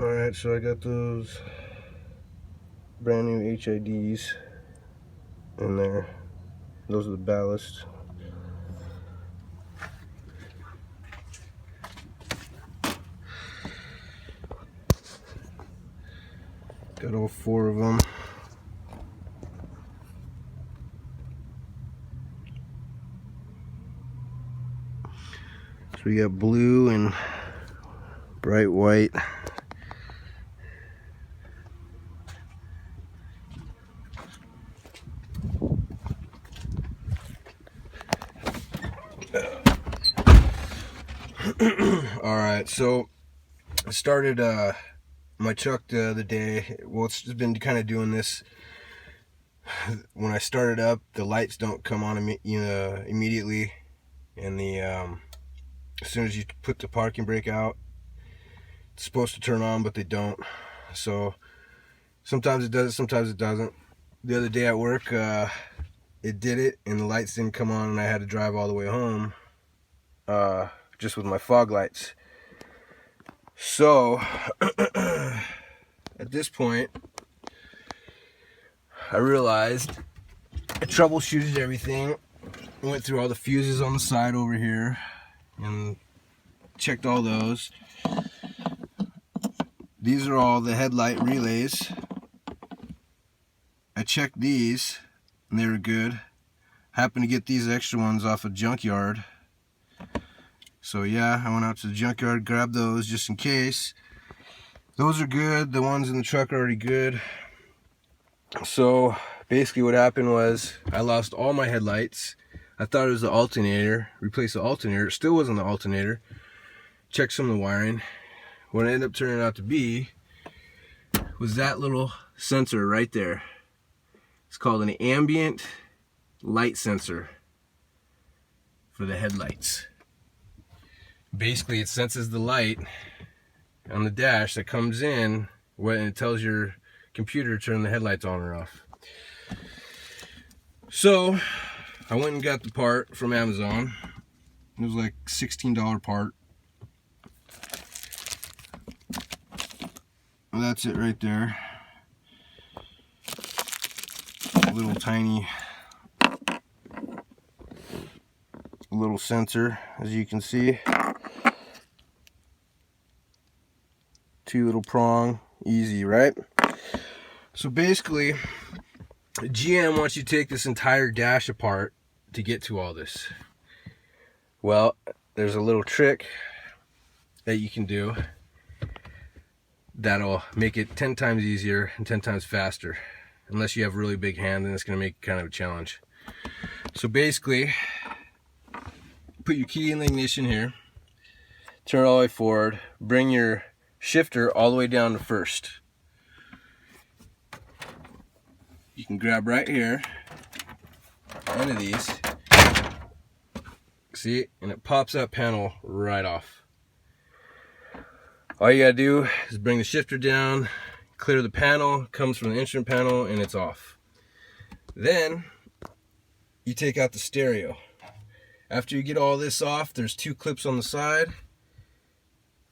Alright, so I got those brand new HIDs in there. Those are the ballasts. Got all 4 of them. So we got blue and bright white. Alright, so I started my truck the other day. Well, it's just been kind of doing this. When I start it up, the lights don't come on immediately, and as soon as you put the parking brake out, it's supposed to turn on, but they don't. So sometimes it does, sometimes it doesn't. The other day at work, it did it, and the lights didn't come on, and I had to drive all the way home just with my fog lights. So at this point, I realized I troubleshooted everything. Went through all the fuses on the side over here and checked all those. These are all the headlight relays. I checked these and they were good. Happened to get these extra ones off a junkyard. So yeah, I went out to the junkyard, grabbed those just in case. Those are good. The ones in the truck are already good. So basically what happened was I lost all my headlights. I thought it was the alternator. Replaced the alternator. It still wasn't the alternator. Checked some of the wiring. What it ended up turning out to be was that little sensor right there. It's called an ambient light sensor for the headlights. Basically it senses the light on the dash that comes in when it tells your computer to turn the headlights on or off. So I went and got the part from Amazon. It was like $16 part. Well, that's it right there. A little tiny little sensor, as you can see. 2 little prong, easy, right? So basically, GM wants you to take this entire dash apart to get to all this. Well, there's a little trick that you can do that'll make it 10 times easier and 10 times faster. Unless you have a really big hand, then it's going to make it kind of a challenge. So basically, put your key in the ignition here, turn it all the way forward, bring your shifter all the way down to first. You can grab right here, one of these, see, and it pops that panel right off. All you gotta do is bring the shifter down, clear the panel, comes from the instrument panel, and it's off. Then you take out the stereo. After you get all this off, there's 2 clips on the side.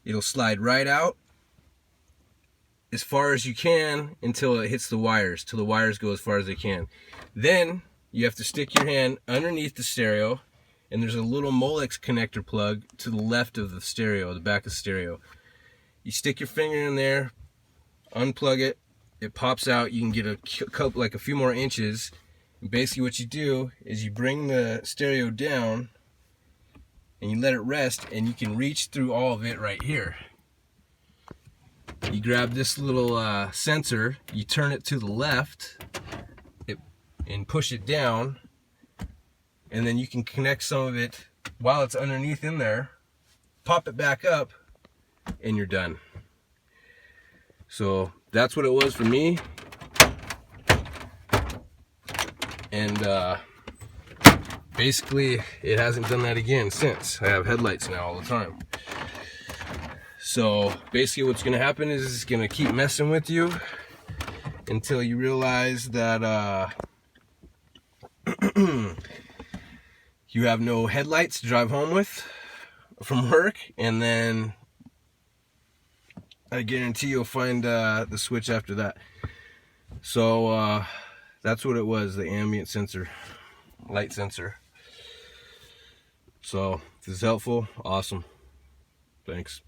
It'll slide right out as far as you can until it hits the wires, till the wires go as far as they can. Then you have to stick your hand underneath the stereo, and there's a little Molex connector plug to the left of the stereo, the back of the stereo. You stick your finger in there, unplug it, it pops out. You can get a couple, like a few more inches. And basically what you do is you bring the stereo down and you let it rest, and you can reach through all of it right here. You grab this little sensor, you turn it to the left and push it down, and then you can connect some of it while it's underneath in there, pop it back up, and you're done. So that's what it was for me. And basically it hasn't done that again since. I have headlights now all the time. So basically what's going to happen is it's going to keep messing with you until you realize that you have no headlights to drive home with from work, and then I guarantee you'll find the switch after that. So that's what it was, the ambient sensor, light sensor. So if this is helpful, awesome. Thanks.